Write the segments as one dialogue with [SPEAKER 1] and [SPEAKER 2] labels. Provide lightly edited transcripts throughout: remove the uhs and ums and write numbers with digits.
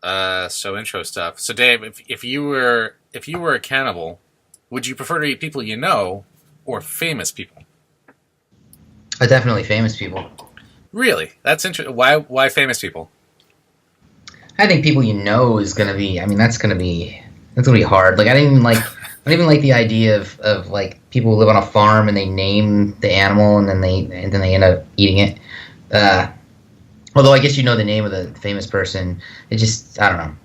[SPEAKER 1] So intro stuff. So Dave, if you were a cannibal, would you prefer to eat people you know or famous people?
[SPEAKER 2] Definitely famous people.
[SPEAKER 1] Really? That's interesting. Why famous people?
[SPEAKER 2] I think people you know is gonna be. I mean, that's gonna be hard. Like I don't even like the idea of like people who live on a farm and they name the animal and then they end up eating it. Uh, Although I guess you know the name of the famous person. It just I don't know.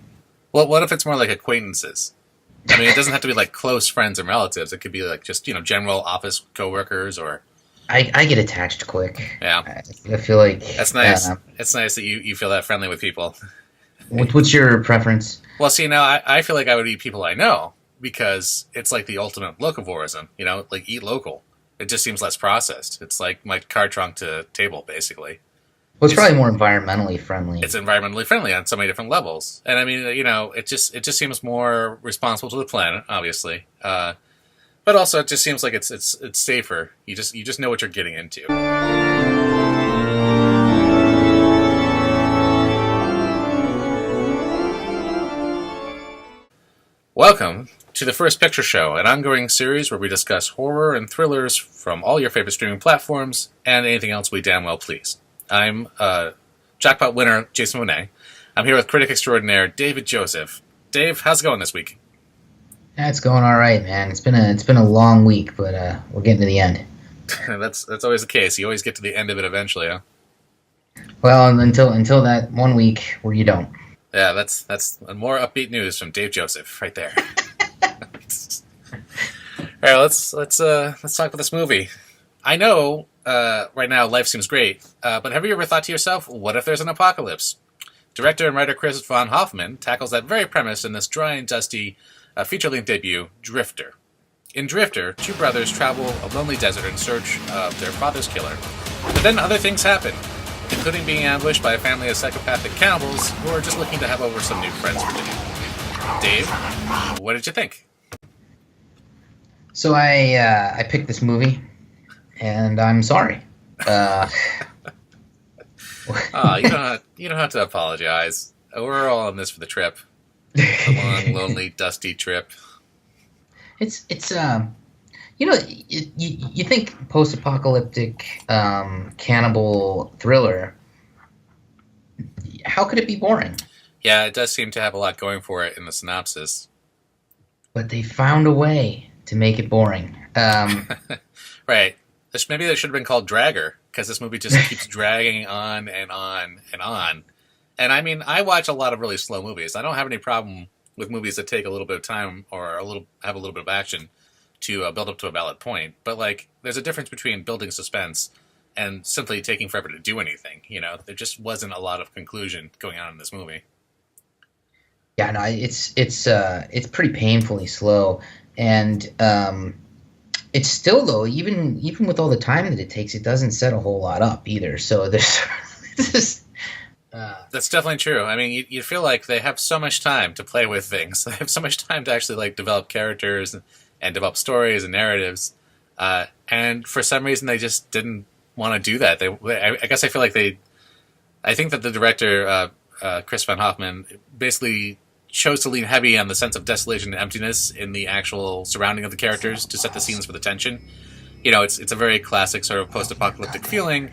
[SPEAKER 1] Well, what if it's more like acquaintances? I mean, it doesn't have to be like close friends and relatives. It could be like just general office coworkers or
[SPEAKER 2] I get attached quick.
[SPEAKER 1] yeah.
[SPEAKER 2] I feel like.
[SPEAKER 1] That's nice. It's nice that you feel that friendly with people.
[SPEAKER 2] What's your preference?
[SPEAKER 1] Well, see, now I feel like I would eat people I know because it's like the ultimate locavorism. Like eat local. It just seems less processed. It's like my car trunk to table, basically.
[SPEAKER 2] Well, it's
[SPEAKER 1] It's
[SPEAKER 2] probably more environmentally friendly.
[SPEAKER 1] it's environmentally friendly on so many different levels, and I mean, it just seems more responsible to the planet, obviously. But also, it just seems like it's safer. You just know what you're getting into. Welcome to the First Picture Show, an ongoing series where we discuss horror and thrillers from all your favorite streaming platforms and anything else we damn well please. I'm jackpot winner Jason Monet. I'm here with critic extraordinaire David Joseph. Dave, how's it going this week?
[SPEAKER 2] That's going all right, man. It's been a long week, but we're getting to the end.
[SPEAKER 1] That's always the case. You always get to the end of it eventually, huh?
[SPEAKER 2] Well, until that one week where you don't.
[SPEAKER 1] Yeah, that's more upbeat news from Dave Joseph right there. All right, let's talk about this movie. I know right now life seems great, but have you ever thought to yourself, what if there's an apocalypse? Director and writer Chris Von Hoffman tackles that very premise in this dry and dusty feature-length debut, Drifter. In Drifter, two brothers travel a lonely desert in search of their father's killer. But then other things happen, including being ambushed by a family of psychopathic cannibals who are just looking to have over some new friends for dinner. Dave, what did you think?
[SPEAKER 2] So I picked this movie, and I'm sorry.
[SPEAKER 1] Oh, you don't have to apologize. We're all in this for the trip. The long, lonely, dusty trip.
[SPEAKER 2] it's you think post-apocalyptic cannibal thriller. How could it be boring?
[SPEAKER 1] Yeah, it does seem to have a lot going for it in the synopsis.
[SPEAKER 2] But they found a way to make it boring.
[SPEAKER 1] Right. Maybe they should have been called Dragger, because this movie just keeps dragging on and on and on. And I mean, I watch a lot of really slow movies. I don't have any problem with movies that take a little bit of time or have a little bit of action to build up to a valid point. But like, there's a difference between building suspense and simply taking forever to do anything. There just wasn't a lot of conclusion going on in this movie.
[SPEAKER 2] Yeah, no, it's pretty painfully slow, and it's still though even with all the time that it takes, it doesn't set a whole lot up either. So there's this.
[SPEAKER 1] That's definitely true. I mean, you feel like they have so much time to play with things. They have so much time to actually like develop characters and develop stories and narratives. And for some reason, they just didn't want to do that. I guess I feel like I think that the director, Chris Von Hoffman, basically chose to lean heavy on the sense of desolation and emptiness in the actual surrounding of the characters to set the scenes for the tension. It's a very classic sort of post-apocalyptic feeling.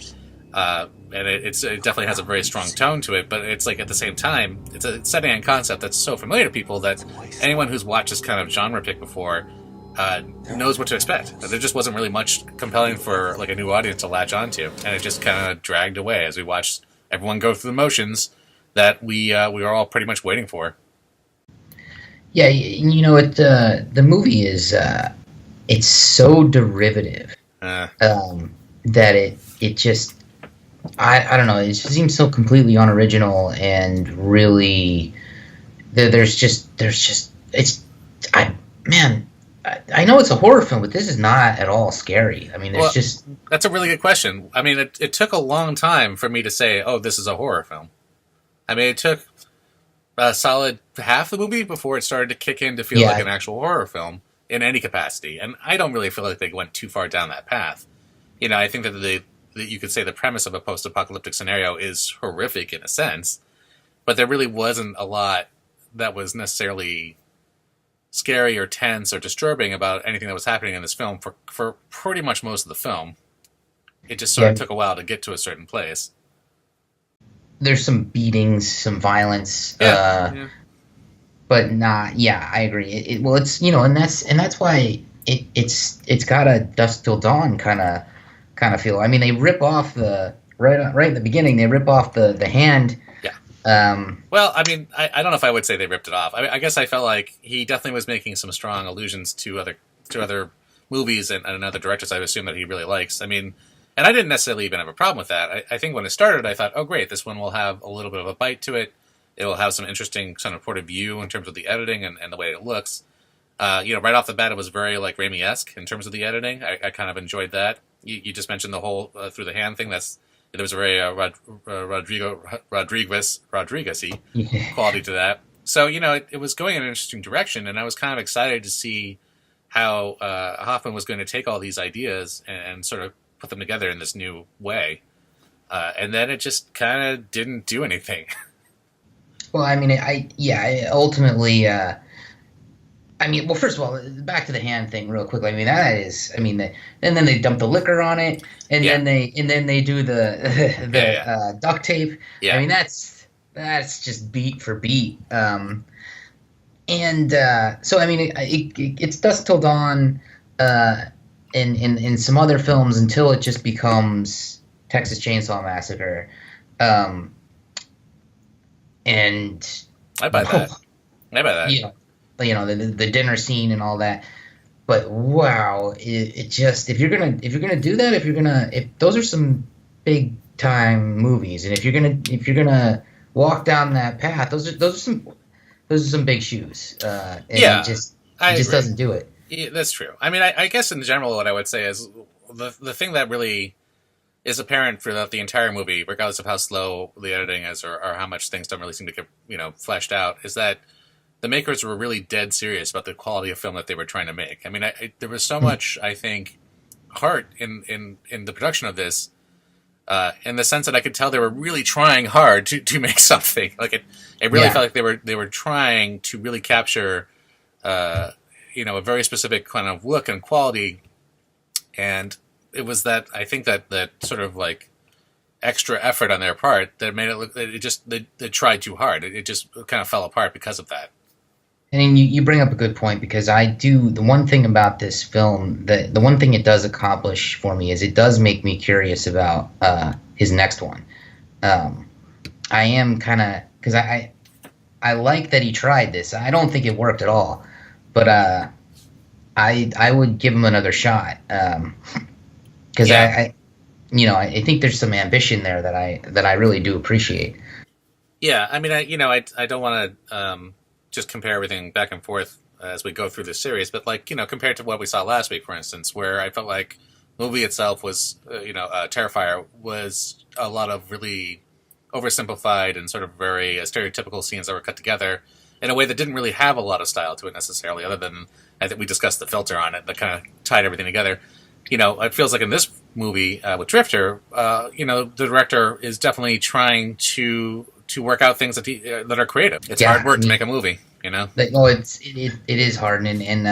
[SPEAKER 1] And it definitely has a very strong tone to it, but it's like at the same time, it's a setting and concept that's so familiar to people that anyone who's watched this kind of genre pick before knows what to expect. There just wasn't really much compelling for like a new audience to latch onto, and it just kind of dragged away as we watched everyone go through the motions that we were all pretty much waiting for.
[SPEAKER 2] Yeah, the movie is it's so derivative that it just I don't know, it just seems so completely unoriginal and really there's just it's I man I know it's a horror film, but this is not at all scary. I mean,
[SPEAKER 1] That's a really good question. I mean, it took a long time for me to say, oh, this is a horror film. I mean, it took a solid half the movie before it started to kick in to feel like an actual horror film in any capacity. And I don't really feel like they went too far down that path. I think that you could say the premise of a post-apocalyptic scenario is horrific in a sense, but there really wasn't a lot that was necessarily scary or tense or disturbing about anything that was happening in this film for pretty much most of the film. It just sort of took a while to get to a certain place.
[SPEAKER 2] There's some beatings, some violence, but not. Yeah, I agree. Well, it's and that's why it's got a Dusk Till Dawn kind of feel. I mean, they rip off the right in the beginning. They rip off the hand.
[SPEAKER 1] Well, I mean, I don't know if I would say they ripped it off. I guess I felt like he definitely was making some strong allusions to other movies and other directors I assume that he really likes. I mean, and I didn't necessarily even have a problem with that. I think when it started, I thought, oh, great, this one will have a little bit of a bite to it. It will have some interesting kind of point of view in terms of the editing and the way it looks. Right off the bat, it was very like Raimi-esque in terms of the editing. I kind of enjoyed that. You just mentioned the whole through the hand thing. There was a very Rodriguez-y quality to that. So, it was going in an interesting direction, and I was kind of excited to see how Hoffman was going to take all these ideas and sort of put them together in this new way. And then it just kind of didn't do anything.
[SPEAKER 2] Well, I mean, ultimately, well, first of all, back to the hand thing real quickly. I mean, and then they dump the liquor on it, and then they do the duct tape. Yeah. I mean, that's just beat for beat. So I mean, it's Dusk Till Dawn in some other films until it just becomes Texas Chainsaw Massacre. And
[SPEAKER 1] I buy that.
[SPEAKER 2] Yeah. The dinner scene and all that, but wow, it just if you're gonna do that, if those are some big time movies, and if you're gonna walk down that path, those are some big shoes. It just doesn't do it.
[SPEAKER 1] Yeah, that's true. I mean, I guess in general, what I would say is the thing that really is apparent throughout the entire movie, regardless of how slow the editing is or how much things don't really seem to get fleshed out, is that the makers were really dead serious about the quality of film that they were trying to make. I mean, there was so much, I think, heart in the production of this, in the sense that I could tell they were really trying hard to make something. Like it really felt like they were trying to really capture, a very specific kind of look and quality. And it was that, I think that sort of like extra effort on their part that made it look, they tried too hard. It just kind of fell apart because of that.
[SPEAKER 2] And you bring up a good point, because the one thing about this film, the one thing it does accomplish for me is it does make me curious about his next one. I am kind of, because I like that he tried this. I don't think it worked at all, but I would give him another shot, because I think there's some ambition there that I really do appreciate.
[SPEAKER 1] Yeah, I mean, I don't want to just compare everything back and forth as we go through this series, but compared to what we saw last week, for instance, where I felt like the movie itself was, Terrifier was a lot of really oversimplified and sort of very stereotypical scenes that were cut together in a way that didn't really have a lot of style to it necessarily, other than I think we discussed the filter on it that kind of tied everything together. It feels like in this movie with Drifter, the director is definitely trying to work out things that are creative. It's hard work to make a movie,
[SPEAKER 2] it is hard, and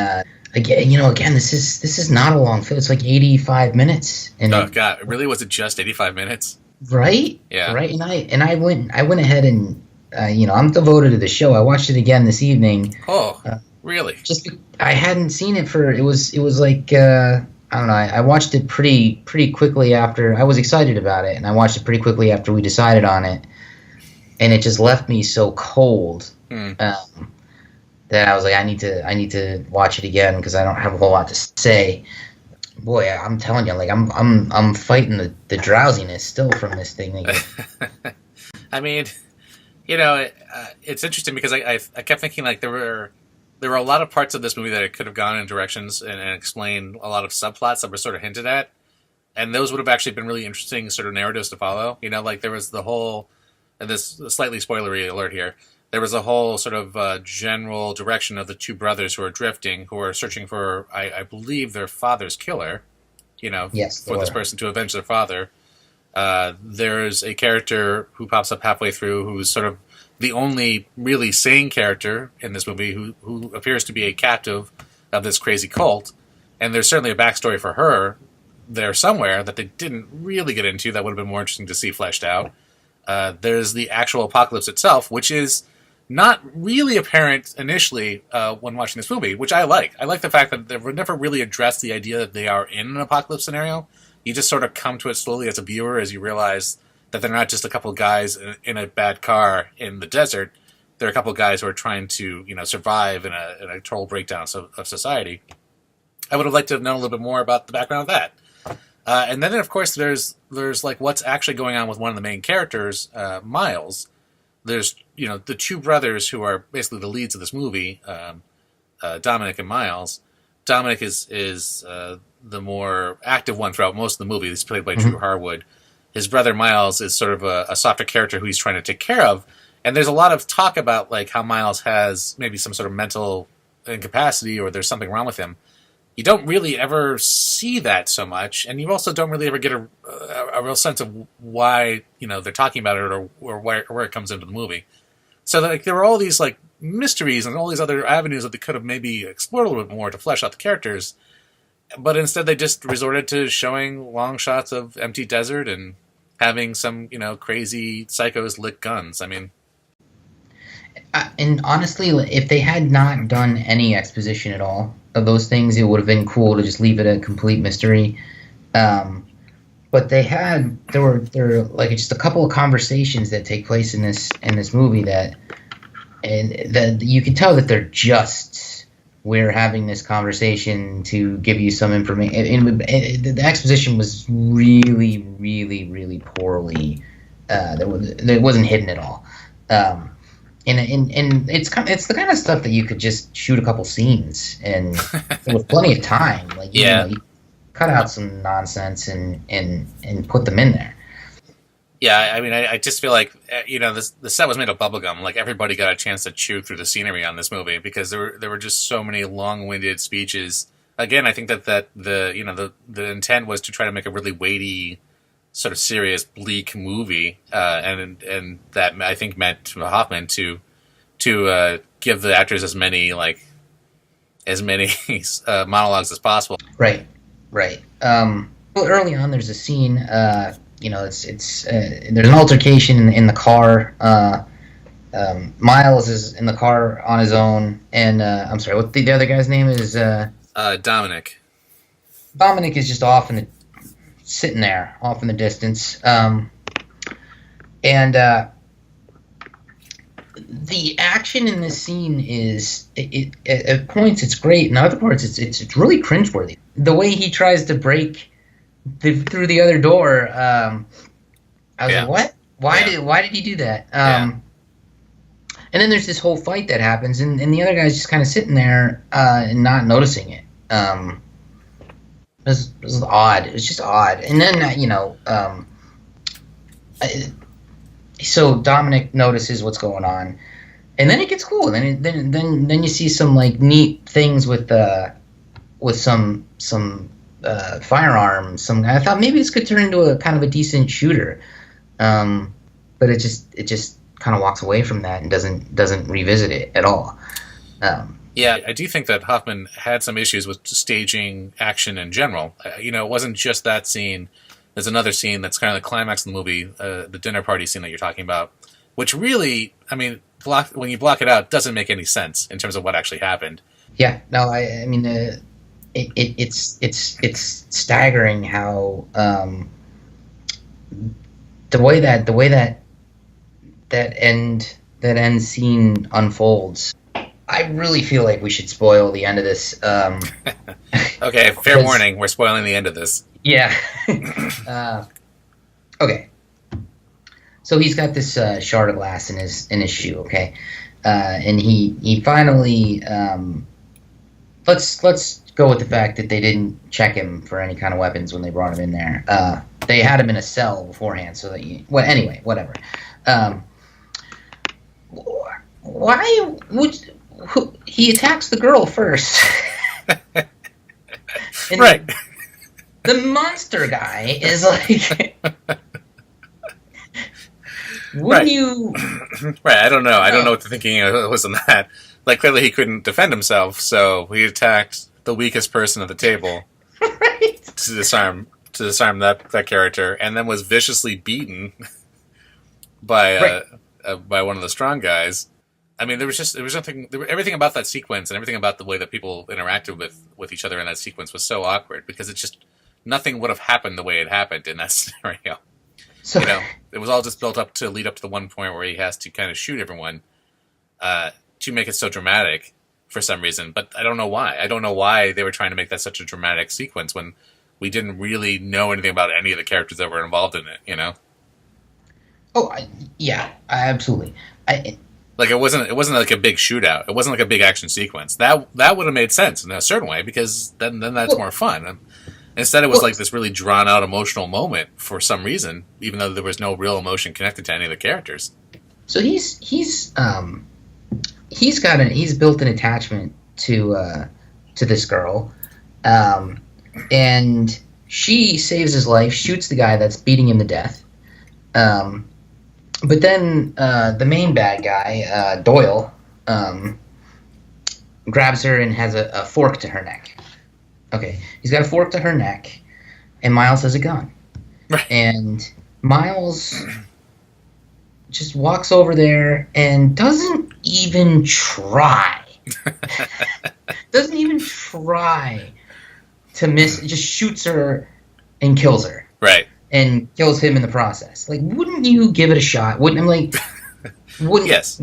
[SPEAKER 2] again, this is not a long film. It's like 85 minutes. And
[SPEAKER 1] God, really? Was it just 85 minutes?
[SPEAKER 2] Right?
[SPEAKER 1] Yeah.
[SPEAKER 2] Right. And I went ahead and I'm devoted to the show. I watched it again this evening.
[SPEAKER 1] Oh, really?
[SPEAKER 2] Just I hadn't seen it it was like I don't know. I watched it pretty quickly after. I was excited about it, and I watched it pretty quickly after we decided on it. And it just left me so cold that I was like, I need to watch it again, because I don't have a whole lot to say. Boy, I'm telling you, like I'm fighting the drowsiness still from this thing.
[SPEAKER 1] I mean, it's interesting because I kept thinking like there were a lot of parts of this movie that it could have gone in directions and explained a lot of subplots that were sort of hinted at, and those would have actually been really interesting sort of narratives to follow. Like there was the whole. And this slightly spoilery alert here. There was a whole sort of general direction of the two brothers who are drifting, who are searching for, I believe, their father's killer.
[SPEAKER 2] Yes,
[SPEAKER 1] for this person to avenge their father. There's a character who pops up halfway through who's sort of the only really sane character in this movie who appears to be a captive of this crazy cult. And there's certainly a backstory for her there somewhere that they didn't really get into that would have been more interesting to see fleshed out. There's the actual apocalypse itself, which is not really apparent initially when watching this movie, which I like. I like the fact that they've never really addressed the idea that they are in an apocalypse scenario. You just sort of come to it slowly as a viewer as you realize that they're not just a couple of guys in a bad car in the desert. They're a couple of guys who are trying to, survive in a total breakdown of society. I would have liked to have known a little bit more about the background of that. And then, of course, there's like what's actually going on with one of the main characters, Miles. There's, the two brothers who are basically the leads of this movie, Dominic and Miles. Dominic is the more active one throughout most of the movie. He's played by Drew Harwood. His brother Miles is sort of a softer character who he's trying to take care of. And there's a lot of talk about like how Miles has maybe some sort of mental incapacity or there's something wrong with him. You don't really ever see that so much, and you also don't really ever get a real sense of why they're talking about it or where it comes into the movie. So like there were all these like mysteries and all these other avenues that they could have maybe explored a little bit more to flesh out the characters, but instead they just resorted to showing long shots of empty desert and having some crazy psychos lick guns. I mean.
[SPEAKER 2] And honestly, if they had not done any exposition at all of those things, it would have been cool to just leave it a complete mystery. But there were like just a couple of conversations that take place in this movie that you can tell that we're having this conversation to give you some information. The exposition was really, really, really poorly. It wasn't hidden at all. And it's the kind of stuff that you could just shoot a couple scenes and with plenty of time, like you cut out some nonsense and put them in there.
[SPEAKER 1] Yeah, I mean, I just feel like the set was made of bubblegum. Like everybody got a chance to chew through the scenery on this movie because there were just so many long-winded speeches. Again, I think that the intent was to try to make a really weighty, sort of serious, bleak movie, and that I think meant to Hoffman to give the actors as many monologues as possible.
[SPEAKER 2] Right. Well, early on, there's a scene. There's an altercation in the car. Miles is in the car on his own, and I'm sorry, what the other guy's name is?
[SPEAKER 1] Dominic.
[SPEAKER 2] Dominic is just sitting there off in the distance, and the action in this scene is at points it's great, and other parts it's really cringeworthy. The way he tries to break through the other door, I was like, what? Why did he do that? And then there's this whole fight that happens, and the other guy's just kind of sitting there and not noticing it. It was odd. It was just odd. And then, so Dominic notices what's going on, and then it gets cool. Then you see some like neat things with some firearms. I thought maybe this could turn into a kind of a decent shooter, but it just kind of walks away from that and doesn't revisit it at all.
[SPEAKER 1] Yeah, I do think that Hoffman had some issues with staging action in general. It wasn't just that scene. There's another scene that's kind of the climax of the movie, the dinner party scene that you're talking about, which really, I mean, when you block it out, doesn't make any sense in terms of what actually happened.
[SPEAKER 2] Yeah, no, I mean, it's staggering how the way that end scene unfolds. I really feel like we should spoil the end of this.
[SPEAKER 1] Okay, fair warning. We're spoiling the end of this.
[SPEAKER 2] Yeah. Okay. So he's got this shard of glass in his shoe. Okay, and he finally let's go with the fact that they didn't check him for any kind of weapons when they brought him in there. They had him in a cell beforehand, so that anyway, whatever. Why would he attacks the girl first?
[SPEAKER 1] Right.
[SPEAKER 2] The monster guy is like Wouldn't
[SPEAKER 1] Right.
[SPEAKER 2] you?
[SPEAKER 1] Right. I don't know. I don't know
[SPEAKER 2] No.
[SPEAKER 1] what the thinking was in that. Like, clearly he couldn't defend himself, so he attacked the weakest person at the table
[SPEAKER 2] Right.
[SPEAKER 1] to disarm that character, and then was viciously beaten by
[SPEAKER 2] Right.
[SPEAKER 1] by one of the strong guys. I mean, there was nothing. Everything about that sequence and everything about the way that people interacted with each other in that sequence was so awkward because it just nothing would have happened the way it happened in that scenario.
[SPEAKER 2] So
[SPEAKER 1] It was all just built up to lead up to the one point where he has to kind of shoot everyone to make it so dramatic for some reason. But I don't know why. I don't know why they were trying to make that such a dramatic sequence when we didn't really know anything about any of the characters that were involved in it.
[SPEAKER 2] yeah, absolutely. I
[SPEAKER 1] Like it wasn't like a big shootout. It wasn't like a big action sequence. That would have made sense in a certain way because then that's
[SPEAKER 2] well,
[SPEAKER 1] more fun. Instead, it was
[SPEAKER 2] well,
[SPEAKER 1] like this really drawn out emotional moment for some reason, even though there was no real emotion connected to any of the characters.
[SPEAKER 2] so he's built an attachment to this girl, and she saves his life, shoots the guy that's beating him to death. Um, but then the main bad guy, Doyle, grabs her and has a fork to her neck. Okay, he's got a fork to her neck, and Miles has a gun.
[SPEAKER 1] Right.
[SPEAKER 2] And Miles just walks over there and doesn't even try. Doesn't even try to miss. Just shoots her and kills her.
[SPEAKER 1] Right.
[SPEAKER 2] And kills him in the process. Like, wouldn't you give it a shot? Wouldn't I'm like, wouldn't
[SPEAKER 1] Yes.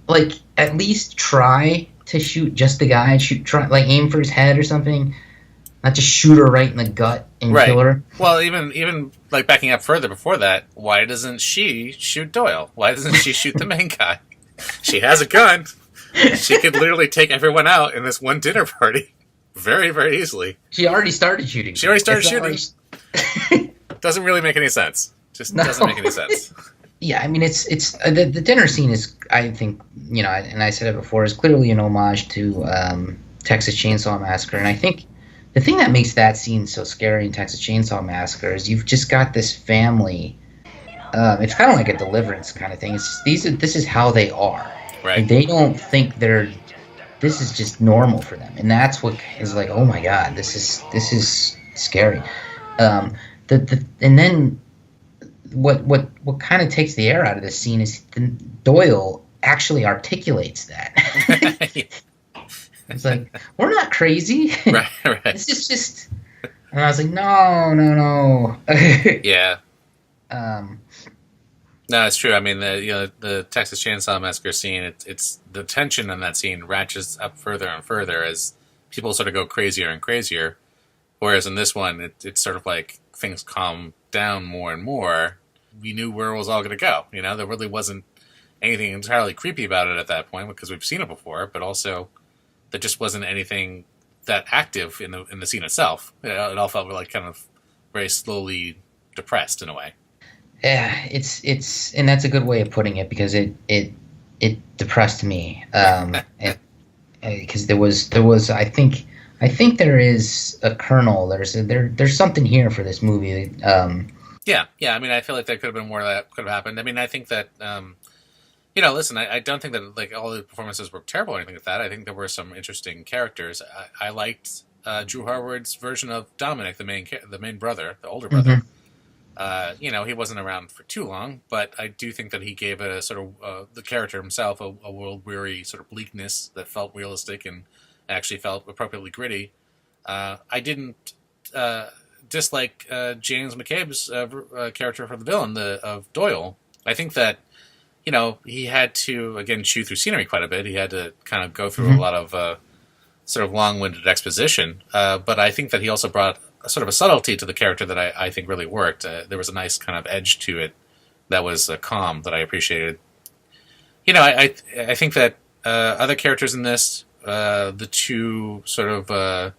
[SPEAKER 2] like at least try to shoot just the guy? Try like aim for his head or something. Not just shoot her right in the gut and
[SPEAKER 1] Right.
[SPEAKER 2] kill her.
[SPEAKER 1] Well, even like backing up further before that, why doesn't she shoot Doyle? Why doesn't she shoot the main guy? She has a gun. She could literally take everyone out in this one dinner party very, very easily.
[SPEAKER 2] She already started shooting.
[SPEAKER 1] She already started
[SPEAKER 2] It's not
[SPEAKER 1] shooting. Doesn't really make any sense. Just
[SPEAKER 2] No.
[SPEAKER 1] doesn't make any sense.
[SPEAKER 2] Yeah, I mean, it's the dinner scene is, I think, and I said it before, is clearly an homage to Texas Chainsaw Massacre, and I think the thing that makes that scene so scary in Texas Chainsaw Massacre is you've just got this family. It's kind of like a Deliverance kind of thing. It's just, this is how they are.
[SPEAKER 1] Right.
[SPEAKER 2] Like, they don't think this is just normal for them, and that's what is like, oh my god, this is scary. And then what kind of takes the air out of this scene is Doyle actually articulates that. It's like, we're not crazy.
[SPEAKER 1] Right. Right.
[SPEAKER 2] This is just, and I was like, no.
[SPEAKER 1] Yeah.
[SPEAKER 2] um,
[SPEAKER 1] No, it's true. I mean, the Texas Chainsaw Massacre scene. It's the tension in that scene ratchets up further and further as people sort of go crazier and crazier. Whereas in this one, it's sort of like things calm down more and more. We knew where it was all going to go. There really wasn't anything entirely creepy about it at that point because we've seen it before. But also, there just wasn't anything that active in the scene itself. It all felt like kind of very slowly depressed in a way.
[SPEAKER 2] yeah, it's and that's a good way of putting it because it depressed me. And because there was I think there is a kernel. There's something here for this movie.
[SPEAKER 1] Yeah. I mean, I feel like there could have been more that could have happened. I mean, I think that listen, I don't think that like all the performances were terrible or anything like that. I think there were some interesting characters. I liked Drew Harwood's version of Dominic, the main brother, the older brother. He wasn't around for too long, but I do think that he gave it a sort of the character himself a world-weary sort of bleakness that felt realistic and actually felt appropriately gritty. I didn't dislike James McCabe's character for the villain of Doyle. I think that he had to again chew through scenery quite a bit. He had to kind of go through a lot of sort of long-winded exposition, but I think that he also brought sort of a subtlety to the character that I think really worked. There was a nice kind of edge to it that was calm that I appreciated. I think that other characters in this, the two sort of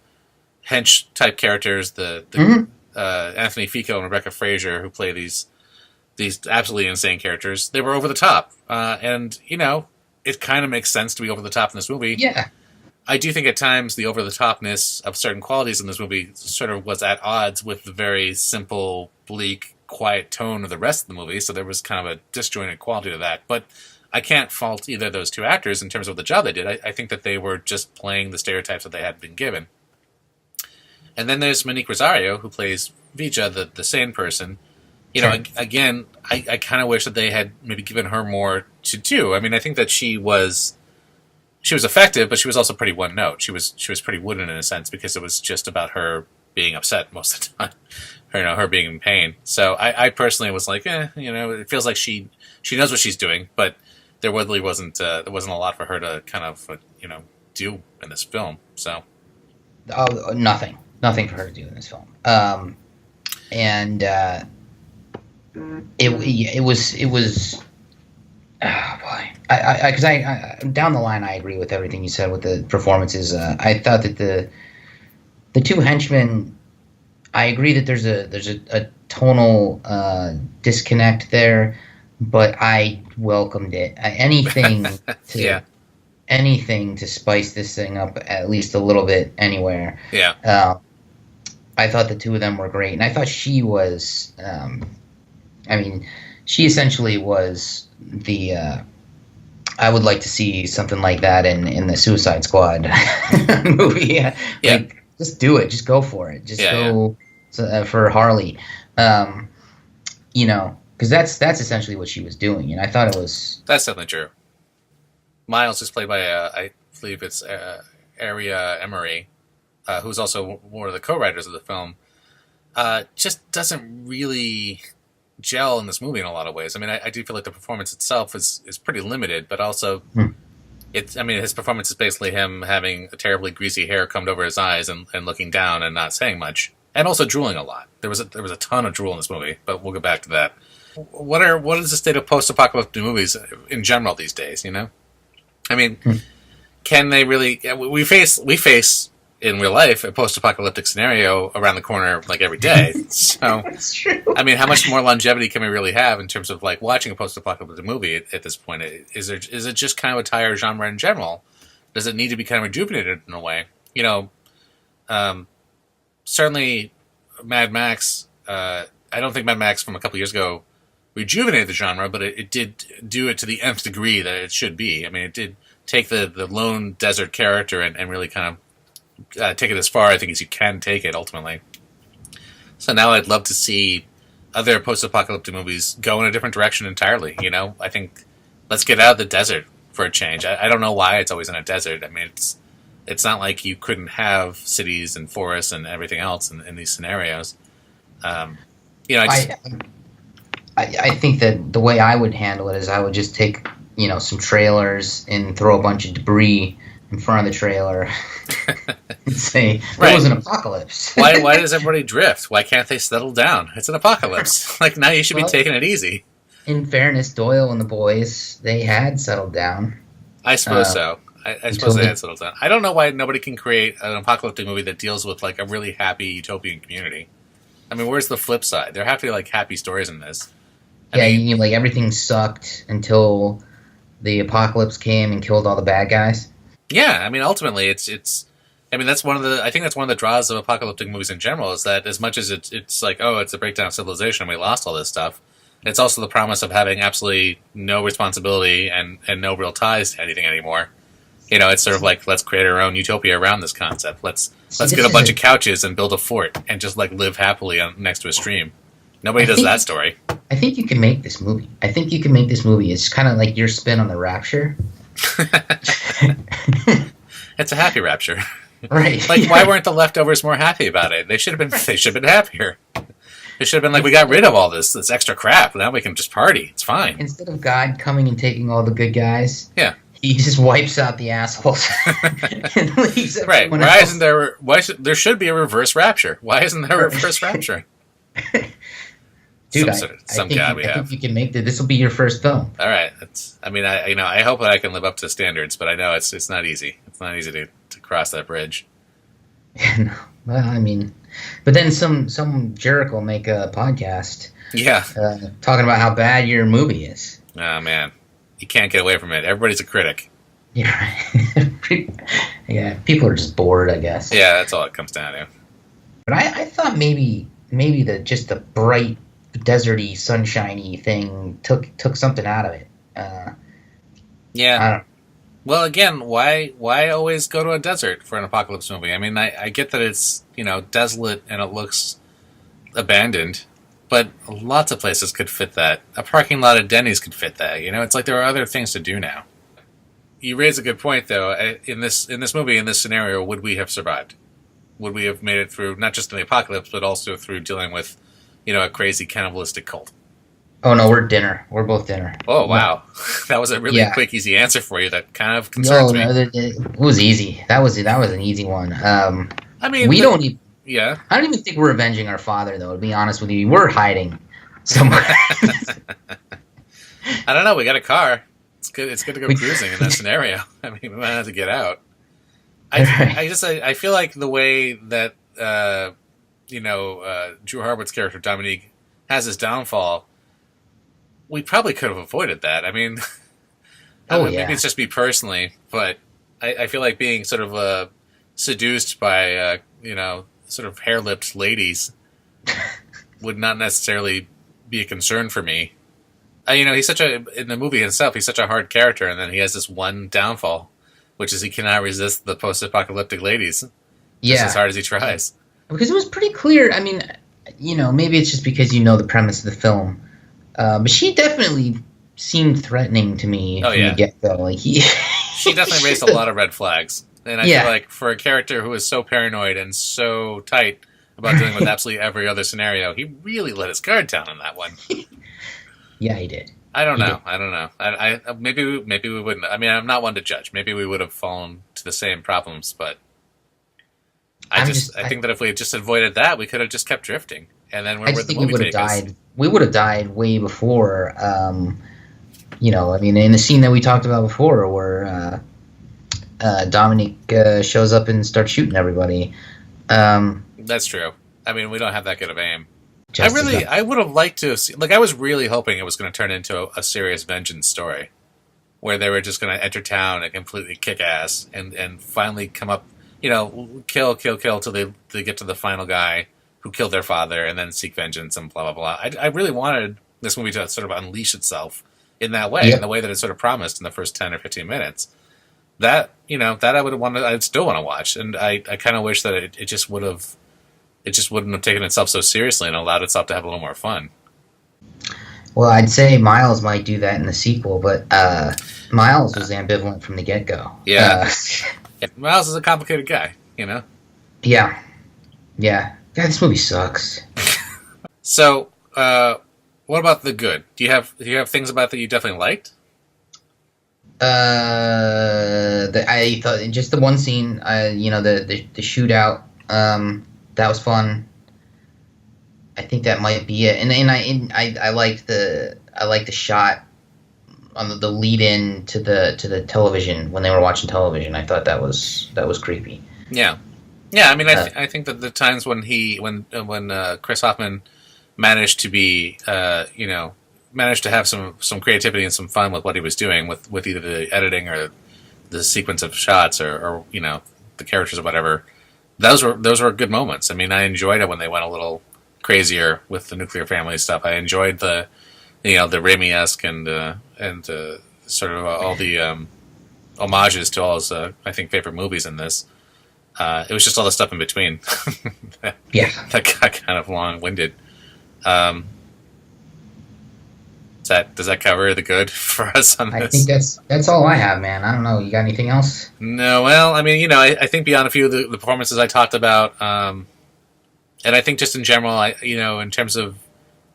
[SPEAKER 1] hench type characters, the Anthony Fico and Rebecca Fraser, who play these absolutely insane characters, they were over the top, and it kind of makes sense to be over the top in this movie.
[SPEAKER 2] Yeah.
[SPEAKER 1] I do think at times the over-the-topness of certain qualities in this movie sort of was at odds with the very simple, bleak quiet tone of the rest of the movie, so there was kind of a disjointed quality to that. But I can't fault either of those two actors in terms of the job they did. I think that they were just playing the stereotypes that they had been given. And then there's Monique Rosario, who plays Vija, the sane person. You know, again, I kind of wish that they had maybe given her more to do. I mean, I think that she was effective, but she was also pretty one note. She was pretty wooden in a sense, because it was just about her being upset most of the time, her being in pain. So I personally was like, it feels like she knows what she's doing, but there really wasn't a lot for her to kind of do in this film. So
[SPEAKER 2] nothing for her to do in this film. And it was. Oh boy, because I down the line, I agree with everything you said with the performances. I thought that the two henchmen, I agree that there's a tonal disconnect there, but I welcomed it. Anything to spice this thing up at least a little bit anywhere.
[SPEAKER 1] Yeah.
[SPEAKER 2] I thought the two of them were great, and I thought she was. She essentially was the. I would like to see something like that in the Suicide Squad movie. Yeah. Like, just do it. Just go for it. Just go for Harley. Because that's essentially what she was doing, and I thought it was.
[SPEAKER 1] That's definitely true. Miles is played by I believe it's Aria Emery, who's also one of the co-writers of the film. Just doesn't really gel in this movie in a lot of ways. I mean, I do feel like the performance itself is pretty limited, but also his performance is basically him having a terribly greasy hair combed over his eyes and looking down and not saying much, and also drooling a lot. There was a ton of drool in this movie, but we'll get back to that. What is the state of post-apocalyptic movies in general these days? I mean, can they really? We face in real life a post-apocalyptic scenario around the corner like every day. So
[SPEAKER 2] That's true.
[SPEAKER 1] I mean, how much more longevity can we really have in terms of like watching a post-apocalyptic movie at this point? Is it just kind of a tired genre in general? Does it need to be kind of rejuvenated in a way? Certainly Mad Max. I don't think Mad Max from a couple years ago rejuvenated the genre, but it did do it to the nth degree that it should be. I mean, it did take the lone desert character and really kind of take it as far, I think, as you can take it, ultimately. So now I'd love to see other post-apocalyptic movies go in a different direction entirely, I think let's get out of the desert for a change. I don't know why it's always in a desert. I mean, it's not like you couldn't have cities and forests and everything else in these scenarios.
[SPEAKER 2] I think that the way I would handle it is I would just take, some trailers and throw a bunch of debris in front of the trailer and say, there was an apocalypse.
[SPEAKER 1] Why does everybody drift? Why can't they settle down? It's an apocalypse. Like, now you should be taking it easy.
[SPEAKER 2] In fairness, Doyle and the boys, they had settled down.
[SPEAKER 1] I suppose so. I suppose they had settled down. I don't know why nobody can create an apocalyptic movie that deals with, like, a really happy utopian community. I mean, where's the flip side? There have to be, like, happy stories in this. I mean,
[SPEAKER 2] like, everything sucked until the apocalypse came and killed all the bad guys.
[SPEAKER 1] Yeah, I mean, ultimately, it's. I mean, I think that's one of the draws of apocalyptic movies in general, is that as much as it's like, oh, it's a breakdown of civilization, and we lost all this stuff, it's also the promise of having absolutely no responsibility and no real ties to anything anymore. It's sort of like, let's create our own utopia around this concept. Let's get a bunch of couches and build a fort and just like live happily next to a stream. Nobody does that story.
[SPEAKER 2] I think you can make this movie. It's kind of like your spin on the Rapture.
[SPEAKER 1] It's a happy Rapture.
[SPEAKER 2] Right.
[SPEAKER 1] Like, why weren't the leftovers more happy about it? They should have been. They should have been happier. It should have been like, we got rid of all this extra crap. Now we can just party. It's fine.
[SPEAKER 2] Instead of God coming and taking all the good guys, he just wipes out the assholes and leaves everyone else.
[SPEAKER 1] Why isn't there? There should be a reverse Rapture? Why isn't there a reverse Rapture?
[SPEAKER 2] Dude, I think you can make this. This will be your first film.
[SPEAKER 1] All right. I hope that I can live up to standards, but I know it's not easy. It's not easy to cross that bridge.
[SPEAKER 2] No. Well, I mean, but then some jerk will make a podcast.
[SPEAKER 1] Yeah.
[SPEAKER 2] Talking about how bad your movie is.
[SPEAKER 1] Oh man, you can't get away from it. Everybody's a critic.
[SPEAKER 2] Yeah. Yeah. People are just bored, I guess.
[SPEAKER 1] Yeah, that's all it comes down to.
[SPEAKER 2] But I thought maybe just the bright deserty, sunshiny thing took something out of it.
[SPEAKER 1] Yeah.
[SPEAKER 2] I don't.
[SPEAKER 1] Well, again, why always go to a desert for an apocalypse movie? I mean, I get that it's, desolate and it looks abandoned, but lots of places could fit that. A parking lot at Denny's could fit that. It's like there are other things to do now. You raise a good point, though. In this movie, in this scenario, would we have survived? Would we have made it through not just in the apocalypse, but also through dealing with, a crazy cannibalistic cult?
[SPEAKER 2] Oh no, we're dinner. We're both dinner.
[SPEAKER 1] Oh wow, that was a really quick, easy answer for you. That kind of concerns me.
[SPEAKER 2] It was easy. That was an easy one.
[SPEAKER 1] I mean,
[SPEAKER 2] we don't even.
[SPEAKER 1] Yeah.
[SPEAKER 2] I don't even think we're avenging our father, though. To be honest with you, we're hiding somewhere.
[SPEAKER 1] I don't know. We got a car. It's good. It's good to go cruising in that scenario. I mean, we might have to get out. I feel like the way that Drew Harwood's character Dominique has his downfall, we probably could have avoided that. I mean, maybe it's just me personally, but I feel like being sort of seduced by sort of hair-lipped ladies would not necessarily be a concern for me. He's in the movie himself, he's such a hard character, and then he has this one downfall, which is he cannot resist the post-apocalyptic ladies. Just as hard as he tries.
[SPEAKER 2] Because it was pretty clear. I mean, maybe it's just because the premise of the film, but she definitely seemed threatening to me from the get-go. Like
[SPEAKER 1] she definitely raised a lot of red flags. And I feel like for a character who is so paranoid and so tight about dealing with absolutely every other scenario, he really let his guard down on that one.
[SPEAKER 2] Yeah, he did.
[SPEAKER 1] I don't know. I maybe we wouldn't. I mean, I'm not one to judge. Maybe we would have fallen to the same problems, but I think that if we had just avoided that, we could have just kept drifting, and then we would have
[SPEAKER 2] died. We would have died way before. I mean, in the scene that we talked about before, where Dominique shows up and starts shooting everybody.
[SPEAKER 1] That's true. I mean, we don't have that good of aim. I would have liked to see, I was really hoping it was going to turn into a serious vengeance story, where they were just going to enter town and completely kick ass and finally come up, kill till they get to the final guy who killed their father and then seek vengeance and blah, blah, blah. I really wanted this movie to sort of unleash itself in that way, in the way that it sort of promised in the first 10 or 15 minutes. That I would have wanted. I'd still want to watch, and I kind of wish that it just wouldn't have taken itself so seriously and allowed itself to have a little more fun.
[SPEAKER 2] Well, I'd say Miles might do that in the sequel, but Miles was ambivalent from the get-go.
[SPEAKER 1] Yeah, Miles is a complicated guy,
[SPEAKER 2] Yeah. God, this movie sucks.
[SPEAKER 1] So, what about the good? Do you have things about that you definitely liked?
[SPEAKER 2] I thought just the one scene, the shootout, that was fun. I think that might be it, and I liked the shot on the lead in to the television when they were watching television. I thought that was creepy.
[SPEAKER 1] Yeah. I mean, I think that the times when Chris Hoffman managed to be managed to have some creativity and some fun with what he was doing with either the editing or the sequence of shots or the characters or whatever. Those were good moments. I mean, I enjoyed it when they went a little crazier with the nuclear family stuff. I enjoyed the the Raimi-esque and sort of all the homages to all his I think favorite movies in this. It was just all the stuff in between. that got kind of long-winded. Does that cover the good for us on this?
[SPEAKER 2] I think that's all I have, man. I don't know. You got anything else?
[SPEAKER 1] No. Well, I mean, I think beyond a few of the performances I talked about, and I think just in general, in terms of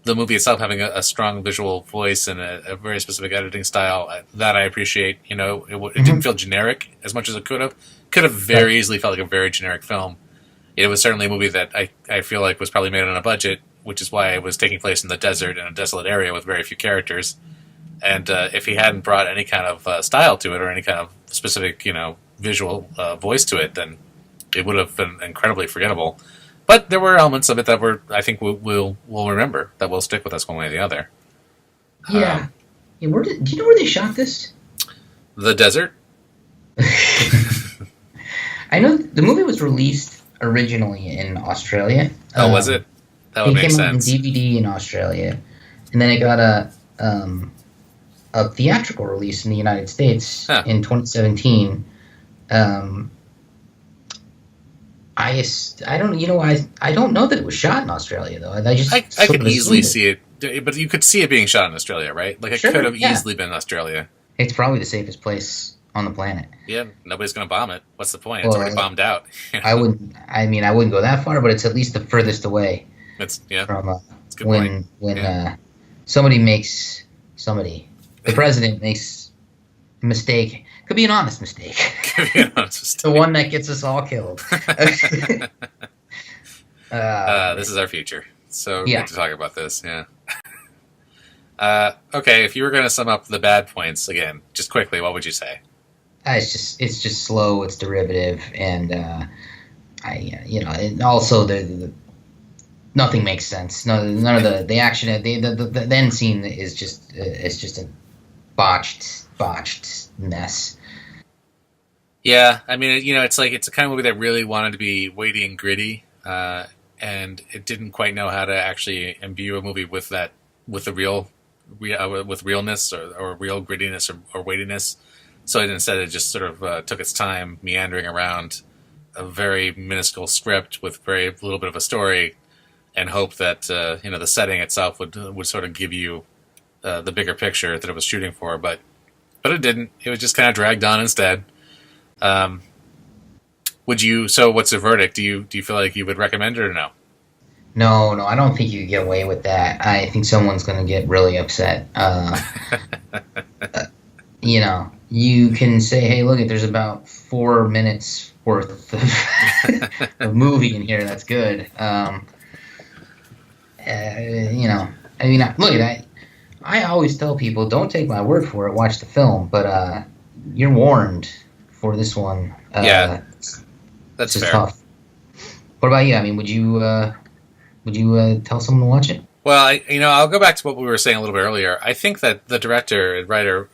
[SPEAKER 1] the movie itself having a strong visual voice and a very specific editing style, that I appreciate. It didn't feel generic as much as it could have. Could have very easily felt like a very generic film. It was certainly a movie that I feel like was probably made on a budget, which is why it was taking place in the desert in a desolate area with very few characters. And if he hadn't brought any kind of style to it or any kind of specific, visual voice to it, then it would have been incredibly forgettable. But there were elements of it that I think we'll remember, that will stick with us one way or the other.
[SPEAKER 2] Yeah. Do you know where they shot this?
[SPEAKER 1] The desert?
[SPEAKER 2] I know the movie was released originally in Australia.
[SPEAKER 1] Oh, was it? That would
[SPEAKER 2] It
[SPEAKER 1] make
[SPEAKER 2] came out in
[SPEAKER 1] sense.
[SPEAKER 2] DVD in Australia, and then it got a theatrical release in the United States
[SPEAKER 1] Huh.
[SPEAKER 2] in 2017. Um, I don't I don't know that it was shot in Australia though. I just
[SPEAKER 1] I
[SPEAKER 2] sort
[SPEAKER 1] could
[SPEAKER 2] of
[SPEAKER 1] easily
[SPEAKER 2] assumed it.
[SPEAKER 1] see it, but you could see it being shot in Australia, right? Like it could
[SPEAKER 2] Sure,
[SPEAKER 1] have
[SPEAKER 2] yeah.
[SPEAKER 1] easily been Australia.
[SPEAKER 2] It's probably the safest place on the planet.
[SPEAKER 1] Yeah, nobody's gonna bomb it. What's the point? It's already
[SPEAKER 2] Well,
[SPEAKER 1] bombed out. You
[SPEAKER 2] I
[SPEAKER 1] know,
[SPEAKER 2] wouldn't. I mean, I wouldn't go that far, but it's at least the furthest away
[SPEAKER 1] it's yeah,
[SPEAKER 2] from
[SPEAKER 1] it's a good point.
[SPEAKER 2] when
[SPEAKER 1] Yeah,
[SPEAKER 2] somebody makes somebody the president makes a mistake. Could be an honest mistake.
[SPEAKER 1] give you an honest
[SPEAKER 2] The
[SPEAKER 1] mistake.
[SPEAKER 2] one that gets us all killed.
[SPEAKER 1] This is our future. So
[SPEAKER 2] Yeah,
[SPEAKER 1] good to talk about this. Yeah. Okay, if you were going to sum up the bad points again, just quickly, what would you say?
[SPEAKER 2] it's just slow. It's derivative, and and also nothing makes sense. No, none of the action. The end scene is just it's just a botched mess.
[SPEAKER 1] Yeah, I mean, it's like it's a kind of movie that really wanted to be weighty and gritty, and it didn't quite know how to actually imbue a movie with that, with the with realness or real grittiness or weightiness. So instead, it just sort of took its time meandering around a very minuscule script with very little bit of a story, and hope that the setting itself would sort of give you the bigger picture that it was shooting for, but it didn't. It was just kind of dragged on instead. Um, would you? So, what's the verdict? Do you feel like you would recommend it or no?
[SPEAKER 2] No, no, I don't think you can get away with that. I think someone's going to get really upset. You can say, "Hey, look, there's about 4 minutes worth of movie in here. That's good." I mean, look at that. I always tell people, don't take my word for it. Watch the film, but you're warned for this one.
[SPEAKER 1] Yeah,
[SPEAKER 2] This
[SPEAKER 1] that's
[SPEAKER 2] is
[SPEAKER 1] fair.
[SPEAKER 2] tough. What about you? I mean, would you tell someone to watch it?
[SPEAKER 1] Well, I'll go back to what we were saying a little bit earlier. I think that the director and writer,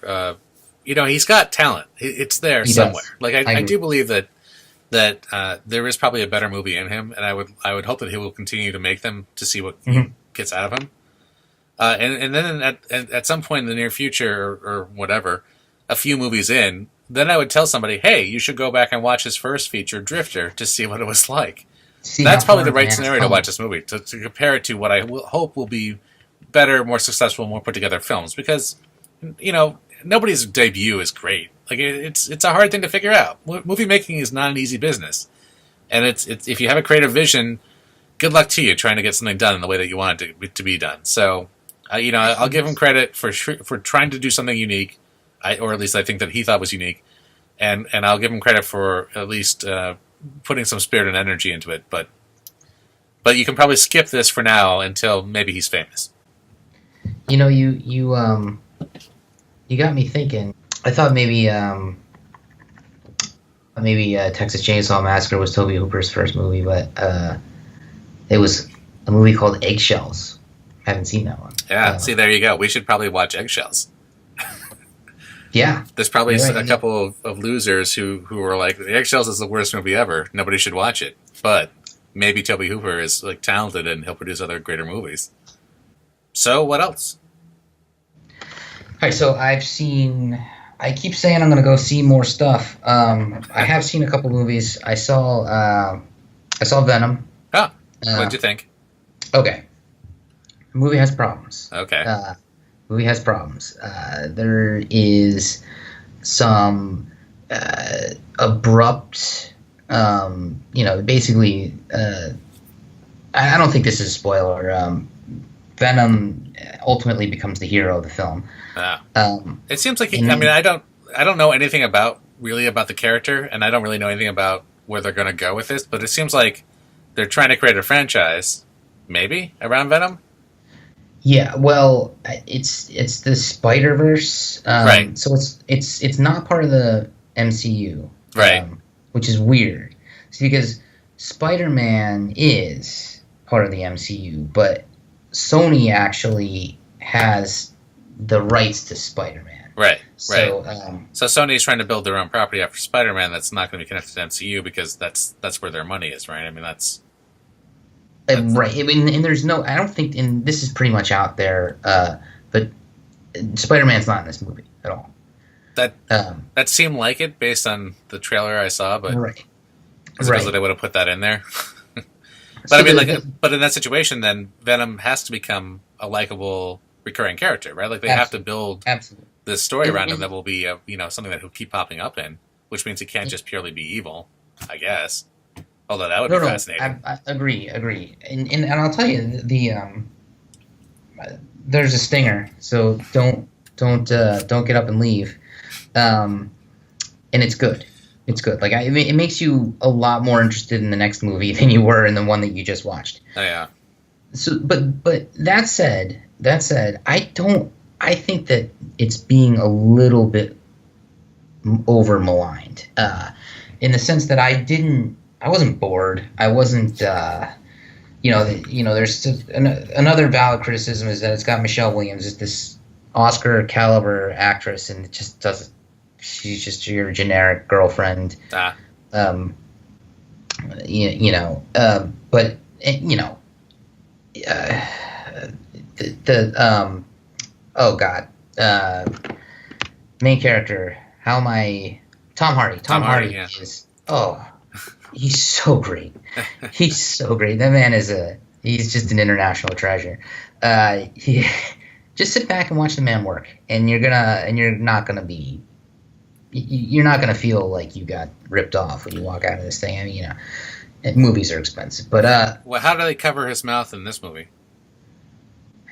[SPEAKER 1] he's got talent. It's there
[SPEAKER 2] He
[SPEAKER 1] somewhere.
[SPEAKER 2] does.
[SPEAKER 1] Like
[SPEAKER 2] I
[SPEAKER 1] I
[SPEAKER 2] agree.
[SPEAKER 1] do believe that there is probably a better movie in him, and I would hope that he will continue to make them to see what he
[SPEAKER 2] Hmm.
[SPEAKER 1] gets out of him. And then at some point in the near future or whatever, a few movies in, then I would tell somebody, hey, you should go back and watch his first feature, Drifter, to see what it was like.
[SPEAKER 2] See how
[SPEAKER 1] That's probably
[SPEAKER 2] far
[SPEAKER 1] the
[SPEAKER 2] the
[SPEAKER 1] right
[SPEAKER 2] man has
[SPEAKER 1] scenario to
[SPEAKER 2] come.
[SPEAKER 1] watch this movie, to compare it to what I hope will be better, more successful, more put together films. Because, nobody's debut is great. Like it's a hard thing to figure out. Movie making is not an easy business, and it's if you have a creative vision, good luck to you trying to get something done in the way that you want it to be done. So, I'll give him credit for trying to do something unique, or at least I think that he thought was unique, and I'll give him credit for at least putting some spirit and energy into it. But you can probably skip this for now until maybe he's famous.
[SPEAKER 2] You got me thinking. I thought maybe Texas Chainsaw Massacre was Tobe Hooper's first movie, but it was a movie called Eggshells. I haven't seen that one.
[SPEAKER 1] Yeah, see, there you go. We should probably watch Eggshells.
[SPEAKER 2] Yeah,
[SPEAKER 1] There's probably
[SPEAKER 2] you're
[SPEAKER 1] a
[SPEAKER 2] right.
[SPEAKER 1] couple of losers who are like, Eggshells is the worst movie ever. Nobody should watch it. But maybe Tobe Hooper is like talented and he'll produce other greater movies. So what else?
[SPEAKER 2] All right, so I keep saying I'm going to go see more stuff. I have seen a couple movies. I saw Venom.
[SPEAKER 1] Oh,
[SPEAKER 2] Uh,
[SPEAKER 1] what'd you think?
[SPEAKER 2] okay, the movie has problems.
[SPEAKER 1] Okay.
[SPEAKER 2] Movie has problems. There is some abrupt, basically. I don't think this is a spoiler. Venom ultimately becomes the hero of the film.
[SPEAKER 1] Ah.
[SPEAKER 2] Um,
[SPEAKER 1] It seems like
[SPEAKER 2] and
[SPEAKER 1] I don't know anything about the character, and I don't really know anything about where they're going to go with this. But it seems like they're trying to create a franchise, maybe around Venom.
[SPEAKER 2] yeah, well, it's the Spider Verse,
[SPEAKER 1] Right.
[SPEAKER 2] so it's not part of the MCU,
[SPEAKER 1] Right.
[SPEAKER 2] which is weird. See, because Spider Man is part of the MCU, but Sony actually has the rights to Spider Man.
[SPEAKER 1] Right.
[SPEAKER 2] So,
[SPEAKER 1] So Sony's trying to build their own property after Spider-Man that's not going to be connected to MCU because that's where their money is, right? I mean, that's
[SPEAKER 2] Right. I mean, and there's no. I don't think, and this is pretty much out there. But Spider-Man's not in this movie at all.
[SPEAKER 1] That seemed like it based on the trailer I saw, but
[SPEAKER 2] right.
[SPEAKER 1] I suppose that they would have put that in there. But I mean, but in that situation, then Venom has to become a likable recurring character, right? Like they have to build this story around him that will be, something that he'll keep popping up in, which means he can't just purely be evil, I guess. Although that would be fascinating.
[SPEAKER 2] I agree, and I'll tell you there's a stinger, so don't get up and leave, and it's good. It's good. Like it makes you a lot more interested in the next movie than you were in the one that you just watched.
[SPEAKER 1] Oh yeah.
[SPEAKER 2] So, but that said, I think that it's being a little bit over maligned, in the sense that I wasn't bored. I wasn't. There's another valid criticism is that it's got Michelle Williams, it's this Oscar caliber actress, and it just doesn't. She's just your generic girlfriend. But oh god, main character. How am I? Tom Hardy. Tom Hardy yeah. He's so great. He's so great. That man he's just an international treasure. Just sit back and watch the man work, and you're not gonna feel like you got ripped off when you walk out of this thing. I mean, movies are expensive, but
[SPEAKER 1] well, how do they cover his mouth in this movie?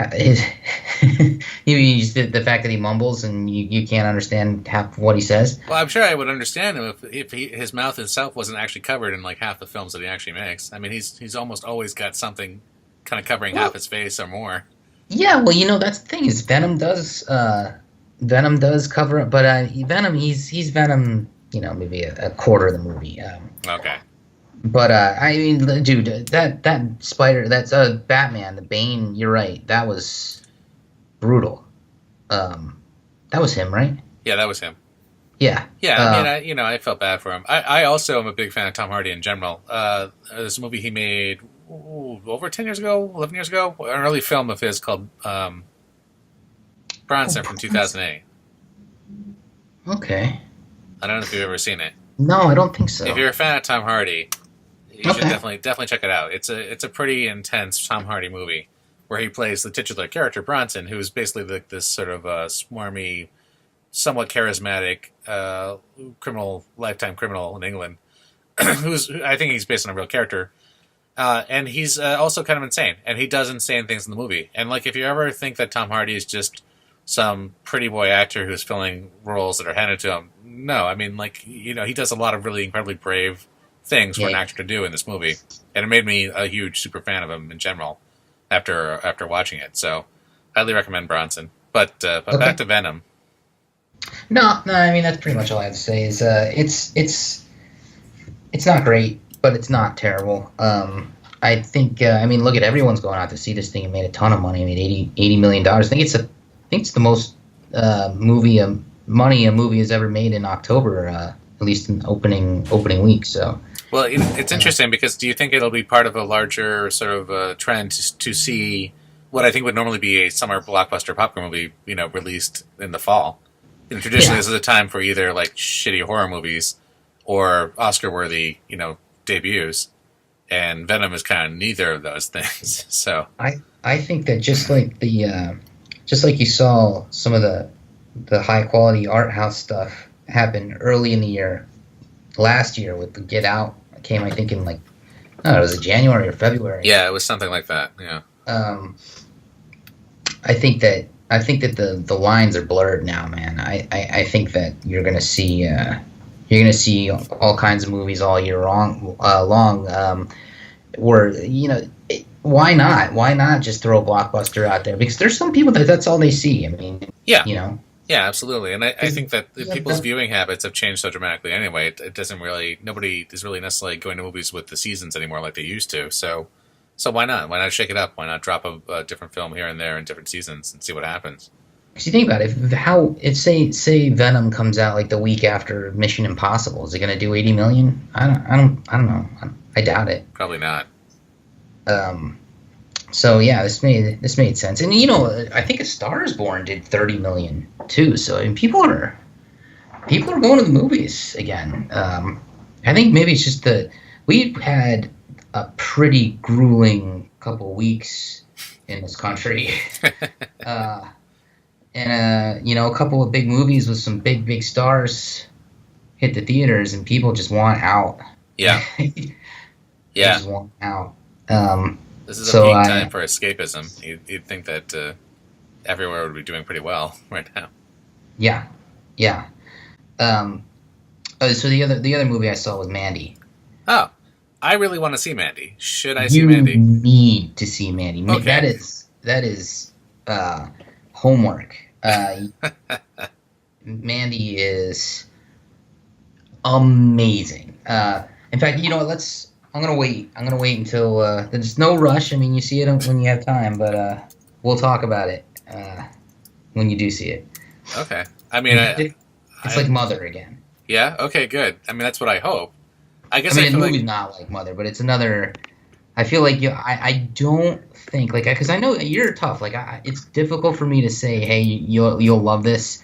[SPEAKER 2] You mean just the fact that he mumbles and you can't understand half what he says?
[SPEAKER 1] Well, I'm sure I would understand him if his mouth itself wasn't actually covered in like half the films that he actually makes. I mean, he's almost always got something kind of covering half his face or more. Yeah, well, that's the thing is Venom does cover it, but Venom he's Venom, maybe a quarter of the movie. Okay.
[SPEAKER 2] But I mean, dude, that spider, that's Batman, the Bane. You're right. That was brutal. That was him, right?
[SPEAKER 1] Yeah, that was him.
[SPEAKER 2] Yeah.
[SPEAKER 1] Yeah. I mean, I felt bad for him. I also am a big fan of Tom Hardy in general. There's a movie he made over 10 years ago, 11 years ago, an early film of his called Bronson from 2008.
[SPEAKER 2] Okay.
[SPEAKER 1] I don't know if you've ever seen it.
[SPEAKER 2] No, I don't think so.
[SPEAKER 1] If you're a fan of Tom Hardy, you should definitely check it out. It's a pretty intense Tom Hardy movie where he plays the titular character Bronson, who is basically this sort of smarmy, somewhat charismatic lifetime criminal in England. I think he's based on a real character, and he's also kind of insane, and he does insane things in the movie. And like, if you ever think that Tom Hardy is just some pretty boy actor who's filling roles that are handed to him, no, I mean, like, he does a lot of really incredibly brave things for an actor to do in this movie, and it made me a huge super fan of him in general after watching it. So, highly recommend Bronson. But back to Venom.
[SPEAKER 2] No, I mean that's pretty much all I have to say. Is it's not great, but it's not terrible. I think look at everyone's going out to see this thing and made a ton of money. I made $80 million. I think it's the most money a movie has ever made in October, at least in opening week. So.
[SPEAKER 1] Well, it's interesting because do you think it'll be part of a larger sort of trend to see what I think would normally be a summer blockbuster popcorn movie, released in the fall? Traditionally, This is a time for either like shitty horror movies or Oscar-worthy, debuts, and Venom is kind of neither of those things. So
[SPEAKER 2] I think that just like you saw some of the high quality art house stuff happen early in the year, last year with the Get Out came, I think, in was it January or February?
[SPEAKER 1] Yeah, it was something like that. Yeah.
[SPEAKER 2] I think that the lines are blurred now, man. I think that you're gonna see all kinds of movies all year long. Where why not just throw a blockbuster out there? Because there's some people that's all they see. I mean,
[SPEAKER 1] yeah, yeah, absolutely. And I think that people's viewing habits have changed so dramatically anyway. It doesn't really, nobody is really necessarily going to movies with the seasons anymore like they used to. So why not? Why not shake it up? Why not drop a different film here and there in different seasons and see what happens?
[SPEAKER 2] Because you think about it, say Venom comes out like the week after Mission Impossible, is it going to do 80 million? I don't know. I doubt it.
[SPEAKER 1] Probably not.
[SPEAKER 2] So yeah, this made sense. And you know, I think A Star Is Born did 30 million too. So I mean, people are going to the movies again. I think maybe it's just that we've had a pretty grueling couple weeks in this country, uh, and you know, a couple of big movies with some big stars hit the theaters, and people just want out.
[SPEAKER 1] Yeah.
[SPEAKER 2] They
[SPEAKER 1] Yeah.
[SPEAKER 2] just want out. Um,
[SPEAKER 1] This is a
[SPEAKER 2] so
[SPEAKER 1] peak
[SPEAKER 2] I
[SPEAKER 1] time for escapism. You'd think that everywhere would be doing pretty well right now.
[SPEAKER 2] yeah, yeah. Um, so the other movie I saw was Mandy.
[SPEAKER 1] Oh, I really want to see Mandy. Should I see
[SPEAKER 2] You
[SPEAKER 1] Mandy?
[SPEAKER 2] need to see Mandy.
[SPEAKER 1] Okay.
[SPEAKER 2] That is homework. Mandy is amazing. In fact, you know what? Let's. I'm gonna wait. I'm gonna wait until there's no rush. I mean, you see it when you have time, but we'll talk about it when you do see it.
[SPEAKER 1] Okay. I mean,
[SPEAKER 2] It's like Mother again.
[SPEAKER 1] yeah. Okay. Good. I mean, that's what I hope. I
[SPEAKER 2] I
[SPEAKER 1] guess
[SPEAKER 2] mean,
[SPEAKER 1] I
[SPEAKER 2] the
[SPEAKER 1] feel
[SPEAKER 2] movie's
[SPEAKER 1] like
[SPEAKER 2] not like Mother, but it's another. I feel like I don't think like because I know you're tough. Like it's difficult for me to say, hey, you'll love this,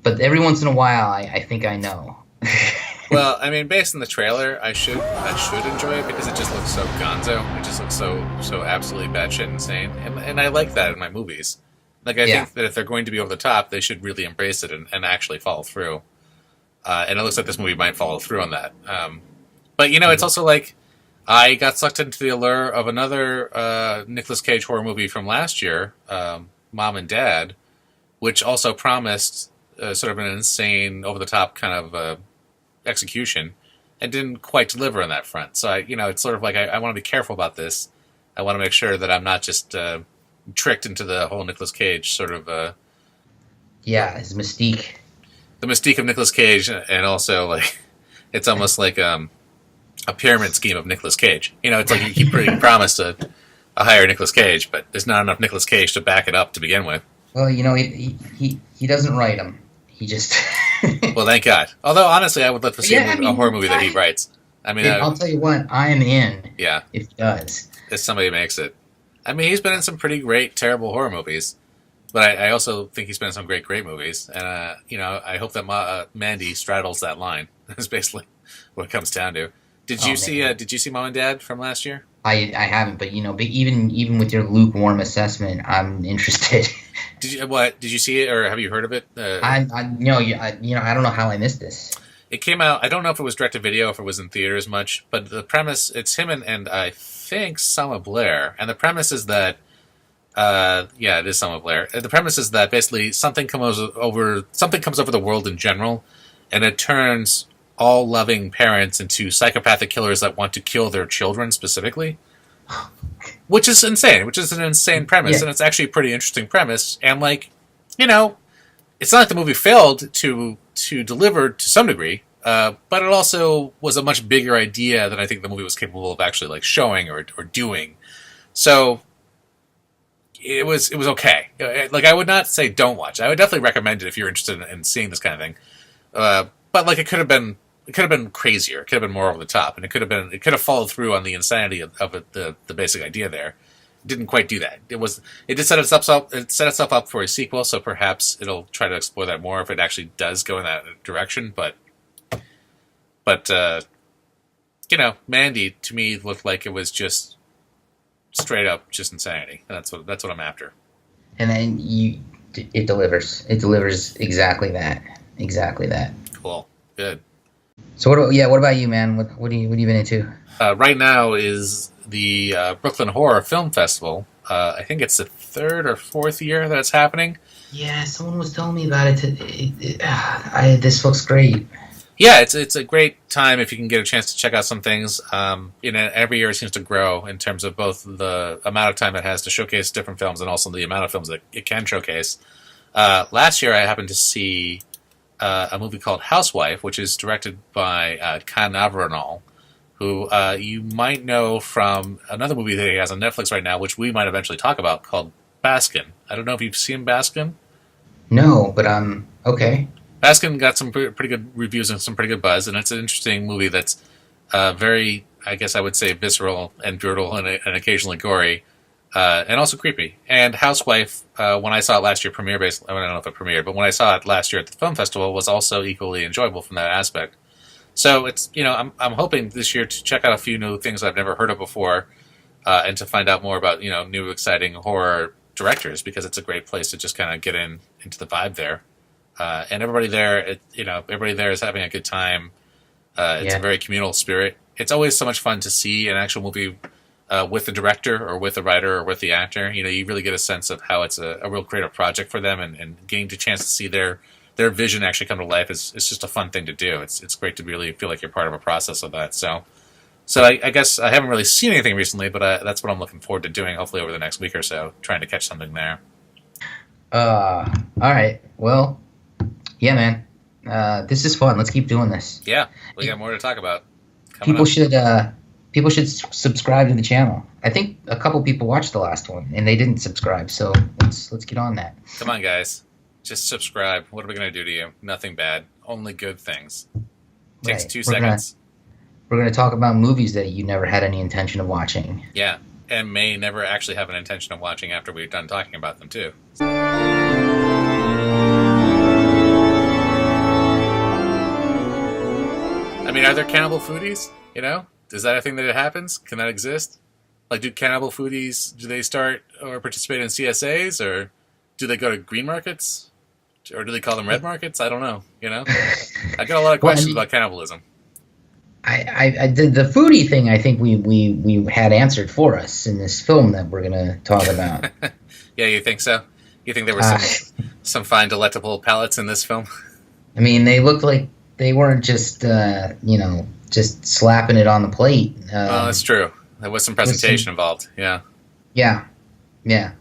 [SPEAKER 2] but every once in a while, I think I know.
[SPEAKER 1] well, I mean, based on the trailer, I should enjoy it because it just looks so gonzo. It just looks so absolutely batshit insane, and I like that in my movies. Like I
[SPEAKER 2] Yeah.
[SPEAKER 1] think that if they're going to be over the top, they should really embrace it and actually follow through. And it looks like this movie might follow through on that. But you know, it's also like I got sucked into the allure of another Nicolas Cage horror movie from last year, Mom and Dad, which also promised sort of an insane, over the top kind of execution, and didn't quite deliver on that front. So it's sort of like I want to be careful about this. I want to make sure that I'm not just tricked into the whole Nicolas Cage sort of
[SPEAKER 2] Yeah, his mystique.
[SPEAKER 1] the mystique of Nicolas Cage, and also like it's almost like a pyramid scheme of Nicolas Cage. You know, it's like he pretty promised a higher Nicolas Cage, but there's not enough Nicolas Cage to back it up to begin with.
[SPEAKER 2] Well, you know, he doesn't write them. He just.
[SPEAKER 1] Well, thank God. Although honestly, I would love to see
[SPEAKER 2] Yeah, I
[SPEAKER 1] a
[SPEAKER 2] mean,
[SPEAKER 1] horror movie that he writes. I mean,
[SPEAKER 2] I'll tell you what, I'm in
[SPEAKER 1] yeah,
[SPEAKER 2] if he does.
[SPEAKER 1] if somebody makes it. I mean, he's been in some pretty great, terrible horror movies, but I also think he's been in some great movies. And I hope that Mandy straddles that line. That's basically what it comes down to. Did you see? Did you see Mom and Dad from last year?
[SPEAKER 2] I haven't, but but even with your lukewarm assessment, I'm interested.
[SPEAKER 1] Did you see it or have you heard of it?
[SPEAKER 2] I don't know how I missed this.
[SPEAKER 1] It came out. I don't know if it was direct to video, if it was in theaters much, but the premise, it's him and I think Selma Blair, and the premise is that yeah, it is Selma Blair. The premise is that basically something comes over the world in general, and it turns all loving parents into psychopathic killers that want to kill their children specifically. Which is insane. Which is an insane premise, and it's actually a pretty interesting premise. And it's not like the movie failed to deliver to some degree, but it also was a much bigger idea than I think the movie was capable of actually showing or doing. So it was okay. Like I would not say don't watch. I would definitely recommend it if you're interested in seeing this kind of thing. But it could have been crazier. It could have been more over the top, and it could have followed through on the insanity of the basic idea there. It didn't quite do that. It did set itself up for a sequel, so perhaps it'll try to explore that more if it actually does go in that direction. But Mandy to me looked like it was just straight up just insanity. And that's what I'm after.
[SPEAKER 2] And then it delivers. It delivers exactly that. Exactly that.
[SPEAKER 1] Cool. Good.
[SPEAKER 2] So what about you, man? What have you been into?
[SPEAKER 1] Right now is the Brooklyn Horror Film Festival. I think it's the 3rd or 4th year that it's happening.
[SPEAKER 2] Yeah, someone was telling me about it. This looks great.
[SPEAKER 1] Yeah, it's a great time if you can get a chance to check out some things. Every year it seems to grow in terms of both the amount of time it has to showcase different films and also the amount of films that it can showcase. Last year I happened to see a movie called Housewife, which is directed by Khan Avranol, who you might know from another movie that he has on Netflix right now, which we might eventually talk about, called Baskin. I don't know if you've seen Baskin.
[SPEAKER 2] No, but okay.
[SPEAKER 1] Baskin got some pretty good reviews and some pretty good buzz, and it's an interesting movie that's very I guess I would say visceral and brutal and occasionally gory, and also creepy. And Housewife, when I saw it last year, I don't know if it premiered, but when I saw it last year at the film festival, was also equally enjoyable from that aspect. So it's, I'm hoping this year to check out a few new things I've never heard of before, and to find out more about new exciting horror directors, because it's a great place to just kind of get into the vibe there. And everybody there, everybody there is having a good time. It's a very communal spirit. It's always so much fun to see an actual movie with the director or with the writer or with the actor. You really get a sense of how it's a real creative project for them, and getting the chance to see their vision actually come to life is just a fun thing to do. It's great to really feel like you're part of a process of that. So I guess I haven't really seen anything recently, but that's what I'm looking forward to doing, hopefully over the next week or so, trying to catch something there.
[SPEAKER 2] All right. Well, yeah, man. This is fun. Let's keep doing this.
[SPEAKER 1] Yeah, we got more to talk about.
[SPEAKER 2] People should subscribe to the channel. I think a couple people watched the last one and they didn't subscribe, so let's get on that.
[SPEAKER 1] Come on, guys. Just subscribe. What are we going to do to you? Nothing bad. Only good things. Takes 2 seconds.
[SPEAKER 2] We're going to talk about movies that you never had any intention of watching.
[SPEAKER 1] Yeah, and may never actually have an intention of watching after we're done talking about them, too. I mean, are there cannibal foodies? Is that a thing that happens? Can that exist? Like, do cannibal foodies, do they start or participate in CSAs, or do they go to green markets? Or do they call them red markets? I don't know, I got a lot of questions about cannibalism.
[SPEAKER 2] The foodie thing, I think we had answered for us in this film that we're going to talk about.
[SPEAKER 1] Yeah, you think so? You think there were some fine, delectable palates in this film?
[SPEAKER 2] I mean, they looked like they weren't just, just slapping it on the plate.
[SPEAKER 1] Oh, that's true. There was some presentation involved. Yeah.
[SPEAKER 2] Yeah.
[SPEAKER 1] Yeah.